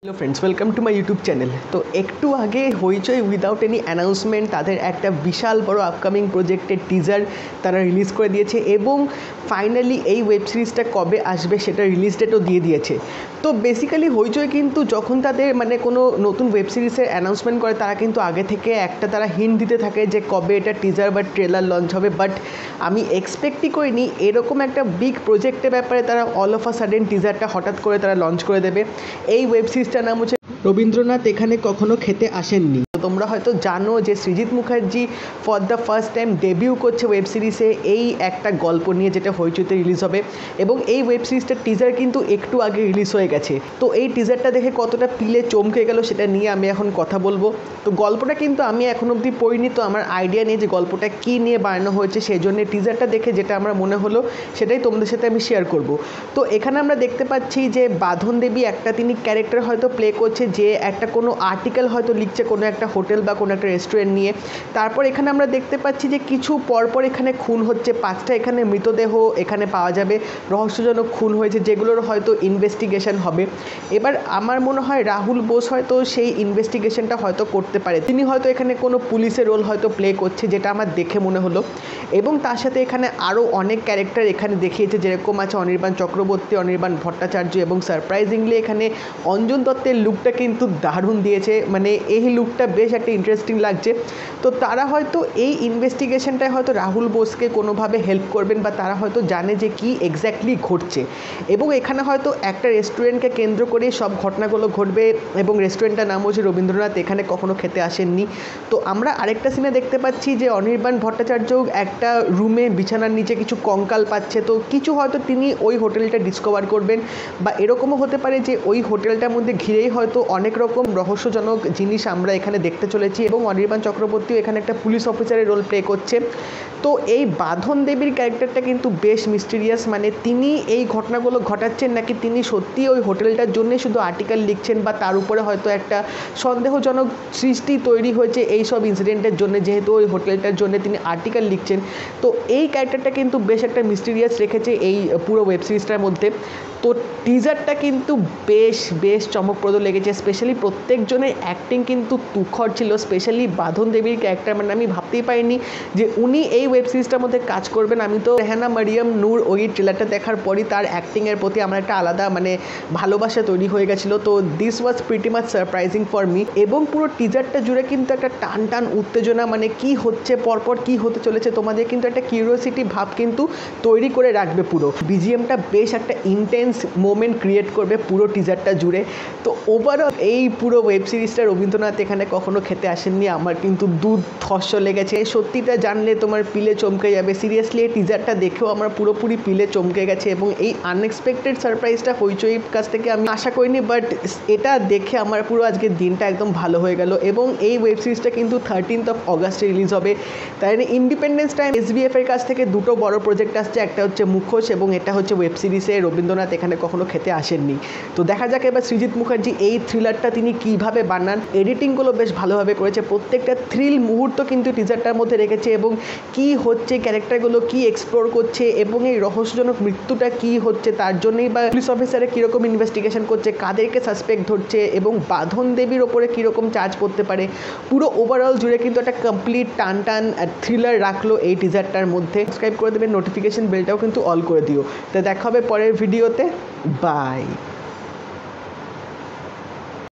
Hello friends, welcome to my YouTube channel. তো একটু আগে হইচই উইদাউট এনি অ্যানাউন্সমেন্ট তাদের একটা বিশাল বড় আপকামিং প্রজেক্টের টিজার তারা রিলিজ করে দিয়েছে এবং ফাইনালি এই ওয়েব সিরিজটা কবে আসবে সেটা রিলিজ ডেটও দিয়ে দিয়েছে। তো বেসিক্যালি হইচই কিন্তু যখন তাদের কোনো নতুন ওয়েব সিরিজের অ্যানাউন্সমেন্ট করে তারা কিন্তু আগে থেকে একটা তারা হিন্ট দিতে থাকে যে কবে এটা টিজার বা ট্রেলার লঞ্চ হবে। বাট আমি এক্সপেক্টই করিনি এরকম একটা বিগ প্রজেক্টের ব্যাপারে তারা অল অফ আ সাডেন টিজারটা হঠাৎ করে তারা লঞ্চ করে দেবে। এই ওয়েব সিরিজটার নাম হচ্ছে রবীন্দ্রনাথ এখানে কখনো খেতে আসেননি। তোমরা হয়তো জানো যে Srijit Mukherjee for the first time debut করছে ওয়েব সিরিজে এই একটা গল্প নিয়ে, যেটা হইচইতে রিলিজ হবে এবং এই ওয়েব সিরিজটার টিজার কিন্তু একটু আগে রিলিজ হয়ে গেছে। তো এই টিজারটা দেখে কতটা পিলে চমকে গেল সেটা নিয়ে আমি এখন কথা বলবো। তো গল্পটা কিন্তু আমি এখন অবধি পড়িনি, তো আমার আইডিয়া নেই যে গল্পটা কী নিয়ে বানানো হয়েছে, সেই জন্য টিজারটা দেখে যেটা আমার মনে হলো সেটাই তোমাদের সাথে আমি শেয়ার করব। তো এখানে আমরা দেখতে পাচ্ছি যে বাঁধন দেবী একটা তিনি ক্যারেক্টার হয়তো প্লে করছে, যে একটা কোনো আর্টিকেল হয়তো লিখছে কোনো একটা হোটেল বা কোনো একটা রেস্টুরেন্ট নিয়ে। তারপর এখানে আমরা দেখতে পাচ্ছি যে কিছু পরপর এখানে খুন হচ্ছে, 5টা এখানে মৃতদেহ এখানে পাওয়া যাবে, রহস্যজনক খুন হয়েছে যেগুলোর হয়তো ইনভেস্টিগেশন হবে। এবার আমার মনে হয় রাহুল বোস হয়তো সেই ইনভেস্টিগেশনটা হয়তো করতে পারে, তিনি হয়তো এখানে কোনো পুলিশের রোল হয়তো প্লে করছে, যেটা আমার দেখে মনে হলো। এবং তার সাথে এখানে আরও অনেক ক্যারেক্টার এখানে দেখিয়েছে, যেরকম আছে অনির্বাণ চক্রবর্তী, অনির্বাণ ভট্টাচার্য এবং সারপ্রাইজিংলি এখানে অঞ্জন দত্তের লুকটা কিন্তু দারুণ দিয়েছে, এই লুকটা বেশ একটা ইন্টারেস্টিং লাগছে। তো তারা হয়তো এই ইনভেস্টিগেশনটায় হয়তো রাহুল বোসকে কোনোভাবে হেল্প করবেন বা তারা হয়তো জানে যে কি এক্স্যাক্টলি ঘটছে এবং এখানে হয়তো একটা রেস্টুরেন্টকে কেন্দ্র করেই সব ঘটনাগুলো ঘটবে এবং রেস্টুরেন্টটার নাম হচ্ছে রবীন্দ্রনাথ এখানে কখনো খেতে আসেননি। তো আমরা আরেকটা সিনে দেখতে পাচ্ছি যে অনির্বাণ ভট্টাচার্য একটা রুমে বিছানার নিচে কিছু কঙ্কাল পাচ্ছে, তো কিছু হয়তো তিনি ওই হোটেলটা ডিসকভার করবেন বা এরকমও হতে পারে যে ওই হোটেলটার মধ্যে ঘিরেই হয়তো অনেক রকম রহস্যজনক জিনিস আমরা এখানে দেখতে চলেছি এবং অনির্বাণ চক্রবর্তীও এখানে একটা পুলিশ অফিসারের রোল প্লে করছে। তো এই বাঁধন দেবীর ক্যারেক্টারটা কিন্তু বেশ মিস্টিরিয়াস, তিনি এই ঘটনাগুলো ঘটাচ্ছেন নাকি তিনি সত্যি ওই হোটেলটার জন্যে শুধু আর্টিকেল লিখছেন বা তার উপরে হয়তো একটা সন্দেহজনক সৃষ্টি তৈরি হয়েছে এই সব ইনসিডেন্টের জন্য, যেহেতু ওই হোটেলটার জন্য তিনি আর্টিকেল লিখছেন। তো এই ক্যারেক্টারটা কিন্তু বেশ একটা মিস্টিরিয়াস রেখেছে এই পুরো ওয়েব সিরিজটার মধ্যে। তো টিজারটা কিন্তু বেশ চমকপ্রদ লেগেছে, স্পেশালি প্রত্যেকজনের অ্যাক্টিং কিন্তু তুখর ছিল, স্পেশালি বাঁধন দেবীর ক্যারেক্টার আমি ভাবতেই পারিনি যে উনি এই ওয়েব সিরিজটার মধ্যে কাজ করবেন। আমি তো রেহানা মারিয়াম নূর ওই ট্রেলারটা দেখার পরই তার অ্যাক্টিংয়ের প্রতি আমার একটা আলাদা ভালোবাসা তৈরি হয়ে গেছিলো। তো this was pretty much surprising for me এবং পুরো টিজারটা জুড়ে কিন্তু একটা টান উত্তেজনা, কি হচ্ছে পরপর কি হতে চলেছে, তোমাদের কিন্তু একটা কিউরিওসিটি ভাব কিন্তু তৈরি করে রাখবে। পুরো বিজিএমটা বেশ একটা ইন্টেন্স মোমেন্ট ক্রিয়েট করবে পুরো টিজারটা জুড়ে। তো ওভারঅল এই পুরো ওয়েব সিরিজটা রবীন্দ্রনাথ এখানে কখনো খেতে আসেননি আমার কিন্তু দুর্ধর্ষ লেগেছে। সত্যিটা জানলে তোমার পিলে চমকে যাবে। সিরিয়াসলি এই টিজারটা দেখেও আমার পুরোপুরি পিলে চমকে গেছে এবং এই আনএক্সপেক্টেড সারপ্রাইজটা হইচইর কাছ থেকে আমি আশা করিনি, বাট এটা দেখে আমার পুরো আজকের দিনটা একদম ভালো হয়ে গেল। এবং এই ওয়েব সিরিজটা কিন্তু 13th অগাস্টে রিলিজ হবে। তাই ইন্ডিপেন্ডেন্স টাইম SBF এর কাছ থেকে দুটো বড় প্রজেক্ট আসছে, একটা হচ্ছে মুখোশ এবং এটা হচ্ছে ওয়েব সিরিজে রবীন্দ্রনাথ এখানে কখনো খেতে আসেননি। তো দেখা যাক এবার সৃজিত মুখার্জি এই থ্রিলারটা তিনি কীভাবে বানান। এডিটিংগুলো বেশ ভালোভাবে করেছে, প্রত্যেকটা থ্রিল মুহূর্ত কিন্তু টিজারটার মধ্যে রেখেছে এবং কি হচ্ছে, ক্যারেক্টারগুলো কি এক্সপ্লোর করছে এবং এই রহস্যজনক মৃত্যুটা কি হচ্ছে, তার জন্যই বা পুলিশ অফিসারে কীরকম ইনভেস্টিগেশন করছে, কাদেরকে সাসপেক্ট ধরছে এবং বাঁধন দেবীর ওপরে কীরকম চার্জ করতে পারে, পুরো ওভারঅল জুড়ে কিন্তু একটা কমপ্লিট টান থ্রিলার রাখলো এই টিজারটার মধ্যে। সাবস্ক্রাইব করে দেবেন, নোটিফিকেশন বেলটাও কিন্তু অল করে দিও। তো দেখা হবে পরের ভিডিওতে, বাই।